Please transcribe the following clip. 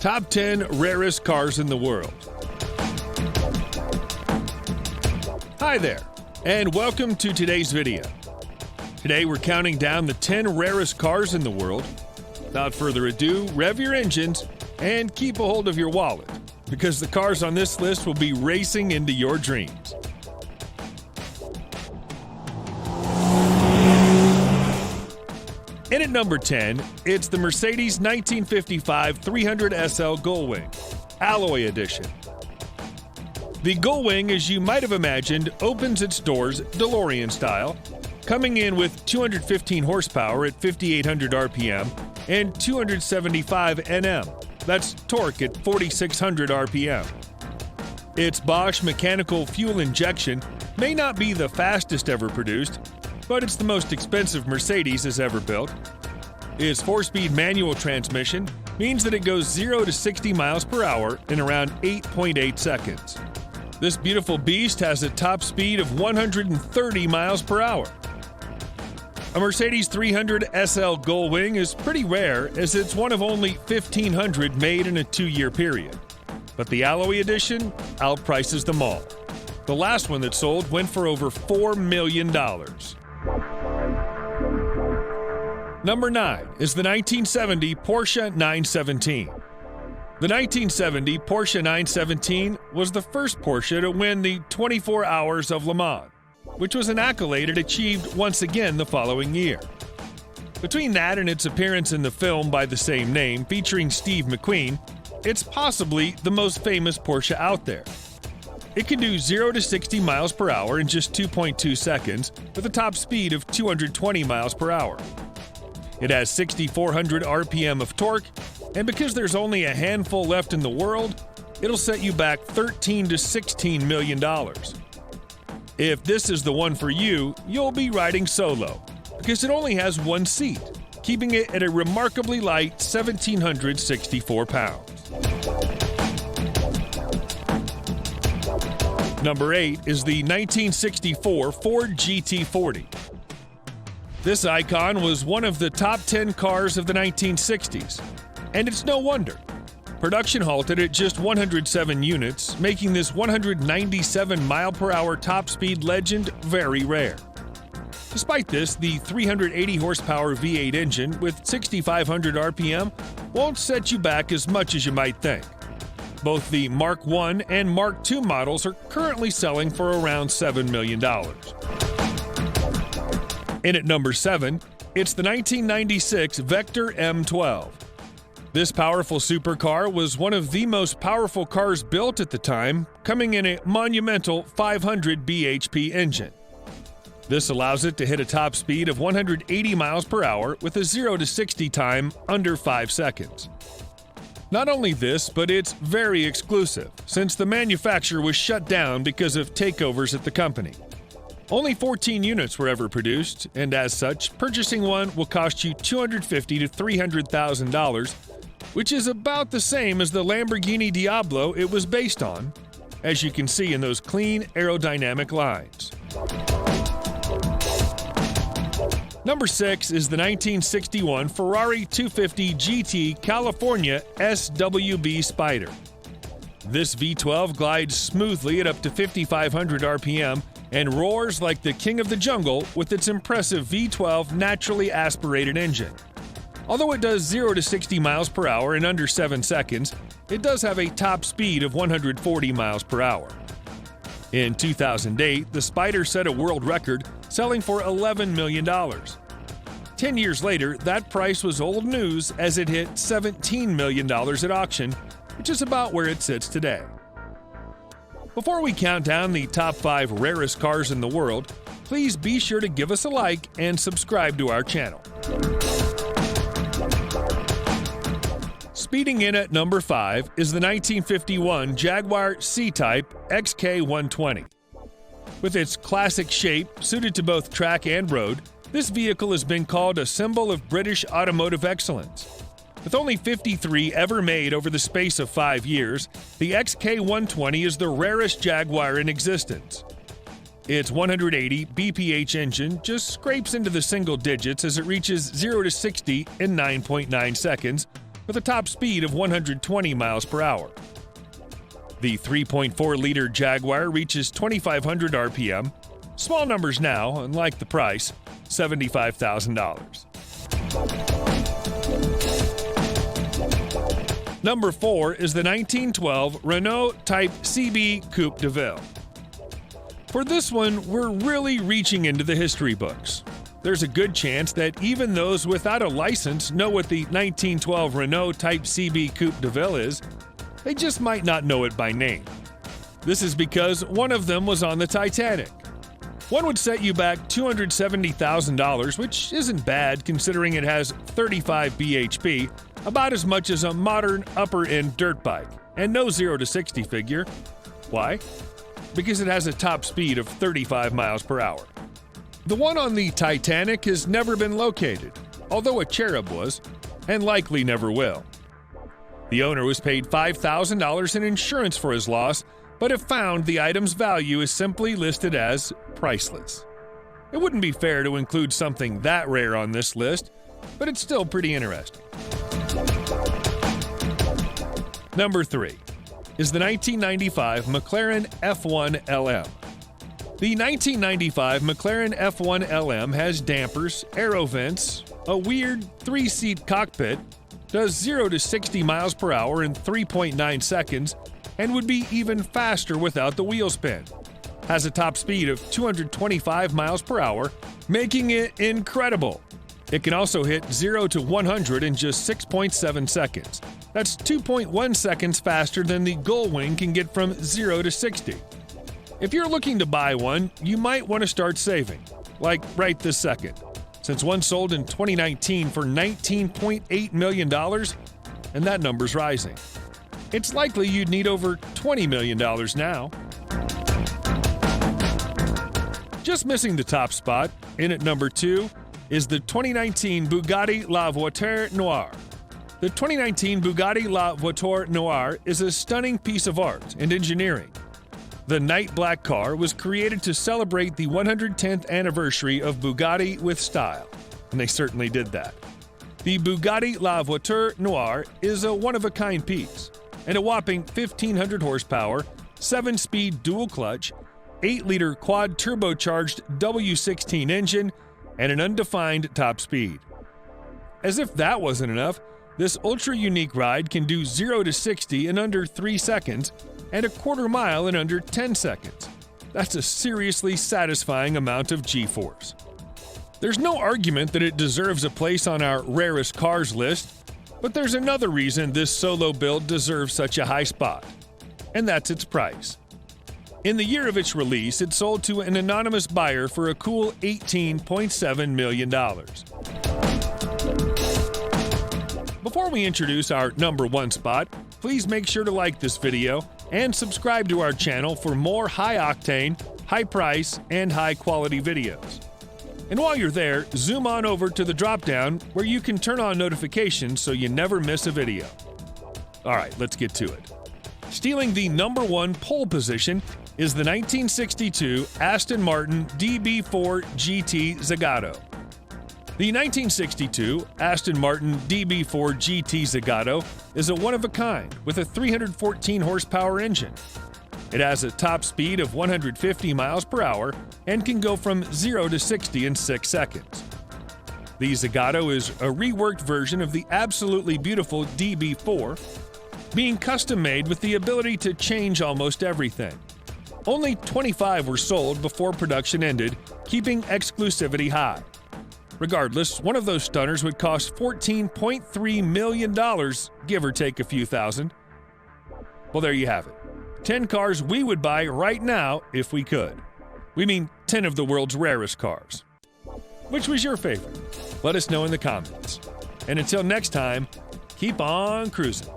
Top 10 Rarest Cars in the World. Hi there, and welcome to today's video. Today we're counting down the 10 rarest cars in the world. Without further ado, rev your engines and keep a hold of your wallet, because the cars on this list will be racing into your dreams. In at number 10, it's the Mercedes 1955 300 SL Gullwing, Alloy Edition. The Gullwing, as you might have imagined, opens its doors DeLorean style, coming in with 215 horsepower at 5,800 RPM and 275 Nm. That's torque at 4,600 RPM. Its Bosch mechanical fuel injection may not be the fastest ever produced, but it's the most expensive Mercedes has ever built. Its 4-speed manual transmission means that it goes 0 to 60 miles per hour in around 8.8 seconds. This beautiful beast has a top speed of 130 miles per hour. A Mercedes 300 SL Gullwing is pretty rare, as it's one of only 1,500 made in a 2-year period. But the Alloy Edition outprices them all. The last one that sold went for over $4 million. Number 9 is the 1970 Porsche 917. The 1970 Porsche 917 was the first Porsche to win the 24 Hours of Le Mans, which was an accolade it achieved once again the following year. Between that and its appearance in the film by the same name featuring Steve McQueen, it's possibly the most famous Porsche out there. It can do 0 to 60 miles per hour in just 2.2 seconds with a top speed of 220 miles per hour. It has 6,400 RPM of torque, and because there's only a handful left in the world, it'll set you back $13 to $16 million. If this is the one for you, you'll be riding solo, because it only has one seat, keeping it at a remarkably light 1,764 pounds. Number 8 is the 1964 Ford GT40. This icon was one of the top 10 cars of the 1960s, and it's no wonder. Production halted at just 107 units, making this 197 mile-per-hour top-speed legend very rare. Despite this, the 380 horsepower V8 engine with 6,500 RPM won't set you back as much as you might think. Both the Mark I and Mark II models are currently selling for around $7 million. In at number 7, it's the 1996 Vector M12. This powerful supercar was one of the most powerful cars built at the time, coming in a monumental 500 bhp engine. This allows it to hit a top speed of 180 miles per hour with a 0 to 60 time under 5 seconds. Not only this, but it's very exclusive, since the manufacturer was shut down because of takeovers at the company. Only 14 units were ever produced, and as such, purchasing one will cost you $250,000 to $300,000, which is about the same as the Lamborghini Diablo it was based on, as you can see in those clean aerodynamic lines. Number 6 is the 1961 Ferrari 250 GT California SWB Spider. This V12 glides smoothly at up to 5,500 RPM and roars like the king of the jungle with its impressive V12 naturally aspirated engine. Although it does 0 to 60 miles per hour in under 7 seconds, it does have a top speed of 140 miles per hour. In 2008, the Spider set a world record, selling for $11 million. 10 years later, that price was old news as it hit $17 million at auction, which is about where it sits today. Before we count down the top 5 rarest cars in the world, please be sure to give us a like and subscribe to our channel. Speeding in at number 5 is the 1951 Jaguar CType XK120. With its classic shape, suited to both track and road, this vehicle has been called a symbol of British automotive excellence. With only 53 ever made over the space of 5 years, the XK120 is the rarest Jaguar in existence. Its 180 bph engine just scrapes into the single digits as it reaches 0 to 60 in 9.9 seconds, with a top speed of 120 miles per hour. The 3.4-liter Jaguar reaches 2,500 RPM. Small numbers now, and like the price, $75,000. Number 4 is the 1912 Renault Type CB Coupe Deville. For this one, we're really reaching into the history books. There's a good chance that even those without a license know what the 1912 Renault Type CB Coupe Deville is. They just might not know it by name. This is because one of them was on the Titanic. One would set you back $270,000, which isn't bad considering it has 35 bhp, about as much as a modern upper-end dirt bike, and no 0 to 60 figure. Why? Because it has a top speed of 35 miles per hour. The one on the Titanic has never been located, although a Cherub was, and likely never will. The owner was paid $5,000 in insurance for his loss, but if found, the item's value is simply listed as priceless. It wouldn't be fair to include something that rare on this list, but it's still pretty interesting. Number 3 is the 1995 McLaren F1 LM. The 1995 McLaren F1 LM has dampers, aero vents, a weird 3-seat cockpit, does 0 to 60 miles per hour in 3.9 seconds, and would be even faster without the wheel spin. Has a top speed of 225 miles per hour, making it incredible. It can also hit 0 to 100 in just 6.7 seconds. That's 2.1 seconds faster than the Gullwing can get from 0 to 60. If you're looking to buy one, you might want to start saving, like right this second, since one sold in 2019 for $19.8 million, and that number's rising. It's likely you'd need over $20 million now. Just missing the top spot, in at number 2, is the 2019 Bugatti La Voiture Noir. The 2019 Bugatti La Voiture Noir is a stunning piece of art and engineering. The night black car was created to celebrate the 110th anniversary of Bugatti with style, and they certainly did that. The Bugatti La Voiture Noir is a one-of-a-kind piece, and a whopping 1,500 horsepower, 7-speed dual-clutch, 8-liter quad-turbocharged W16 engine, and an undefined top speed. As if that wasn't enough, this ultra-unique ride can do 0 to 60 in under 3 seconds and a quarter mile in under 10 seconds. That's a seriously satisfying amount of G-force. There's no argument that it deserves a place on our rarest cars list, but there's another reason this solo build deserves such a high spot, and that's its price. In the year of its release, it sold to an anonymous buyer for a cool $18.7 million. Before we introduce our number 1 spot, please make sure to like this video and subscribe to our channel for more high-octane, high-price, and high-quality videos. And while you're there, zoom on over to the drop-down where you can turn on notifications so you never miss a video. Alright, let's get to it. Stealing the number 1 pole position is the 1962 Aston Martin DB4 GT Zagato. The 1962 Aston Martin DB4 GT Zagato is a one-of-a-kind with a 314 horsepower engine. It has a top speed of 150 miles per hour and can go from 0 to 60 in 6 seconds. The Zagato is a reworked version of the absolutely beautiful DB4, being custom-made with the ability to change almost everything. Only 25 were sold before production ended, keeping exclusivity high. Regardless, one of those stunners would cost $14.3 million, give or take a few thousand. Well, there you have it. 10 cars we would buy right now if we could. We mean 10 of the world's rarest cars. Which was your favorite? Let us know in the comments. And until next time, keep on cruising.